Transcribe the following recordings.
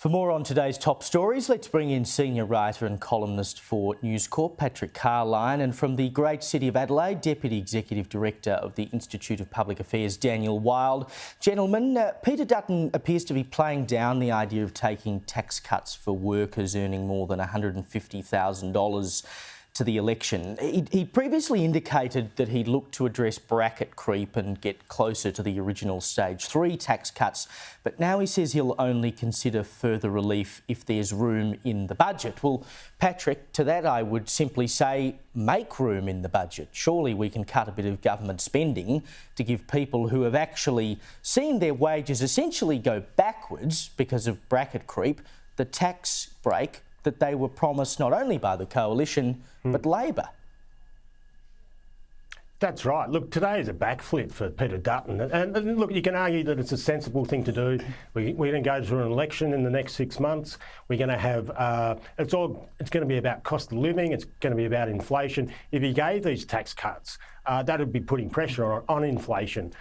For more on today's top stories, let's bring in senior writer and columnist for News Corp, Patrick Carline, and from the great city of Adelaide, Deputy Executive Director of the Institute of Public Affairs, Daniel Wild. Gentlemen, Peter Dutton appears to be playing down the idea of taking tax cuts for workers earning more than $150,000 to the election. He previously indicated that he'd look to address bracket creep and get closer to the original stage 3 tax cuts, but now he says he'll only consider further relief if there's room in the budget. Well, Patrick, to that I would simply say make room in the budget. Surely we can cut a bit of government spending to give people who have actually seen their wages essentially go backwards because of bracket creep the tax break that they were promised not only by the Coalition, but Labor. That's right. Look, today is a backflip for Peter Dutton. And look, you can argue that it's a sensible thing to do. We're going to go through an election in the next 6 months. We're going to have, it's going to be about cost of living. It's going to be about inflation. If he gave these tax cuts, that would be putting pressure on inflation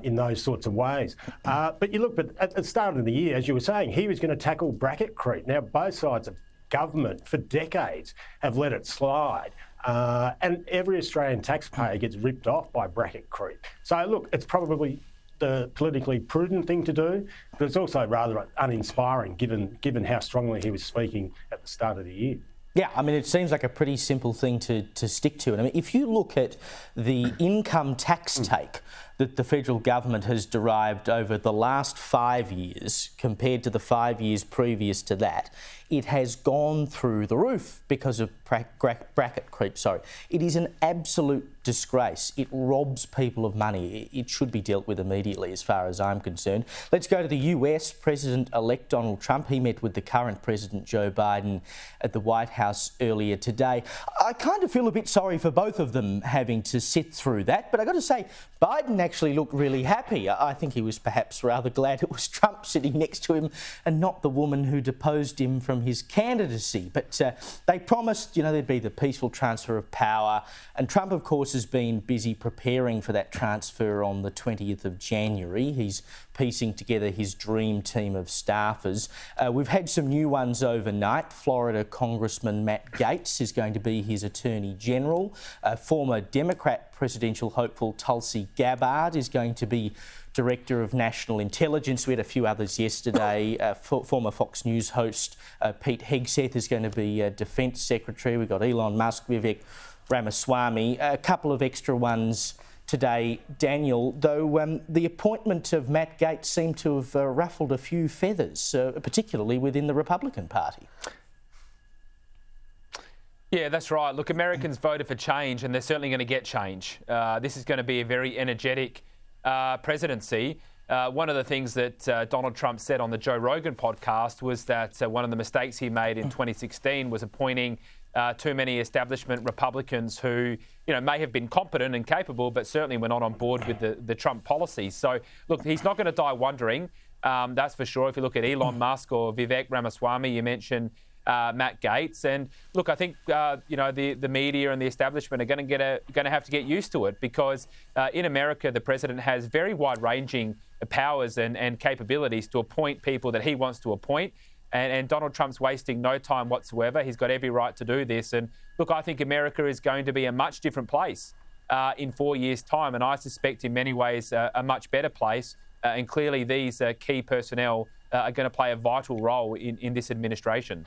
in those sorts of ways. But you look, but at the start of the year, as you were saying, he was going to tackle bracket creep. Now, both sides of government for decades have let it slide. And every Australian taxpayer gets ripped off by bracket creep. So look, it's probably the politically prudent thing to do, but it's also rather uninspiring given how strongly he was speaking at the start of the year. Yeah, I mean, it seems like a pretty simple thing to stick to. And I mean, if you look at the income tax take that the federal government has derived over the last 5 years compared to the 5 years previous to that, it has gone through the roof because of bracket creep. It is an absolute disgrace. It robs people of money. It should be dealt with immediately as far as I'm concerned. Let's go to the US. President-elect Donald Trump, he met with the current President Joe Biden at the White House earlier today. I kind of feel a bit sorry for both of them having to sit through that, but I've got to say, Biden actually looked really happy. I think he was perhaps rather glad it was Trump sitting next to him and not the woman who deposed him from his candidacy. But they promised, there'd be the peaceful transfer of power. And Trump, of course, has been busy preparing for that transfer on the 20th of January. He's piecing together his dream team of staffers. We've had some new ones overnight. Florida Congressman Matt Gaetz is going to be his Attorney General. Former Democrat presidential hopeful Tulsi Gabbard is going to be Director of National Intelligence. We had a few others yesterday. Former Fox News host Pete Hegseth is going to be Defence Secretary. We've got Elon Musk, Vivek Ramaswamy. A couple of extra ones today, Daniel, though the appointment of Matt Gaetz seemed to have ruffled a few feathers, particularly within the Republican Party. Yeah, that's right. Look, Americans voted for change and they're certainly going to get change. This is going to be a very energetic presidency. One of the things that Donald Trump said on the Joe Rogan podcast was that one of the mistakes he made in 2016 was appointing too many establishment Republicans who, may have been competent and capable, but certainly were not on board with the Trump policies. So, look, he's not going to die wondering, that's for sure. If you look at Elon Musk or Vivek Ramaswamy, you mentioned Matt Gaetz, and look, I think the media and the establishment are going to have to get used to it because in America the president has very wide-ranging powers and capabilities to appoint people that he wants to appoint, and Donald Trump's wasting no time whatsoever. He's got every right to do this, and look, I think America is going to be a much different place in 4 years' time, and I suspect in many ways a much better place. And clearly these key personnel are going to play a vital role in this administration.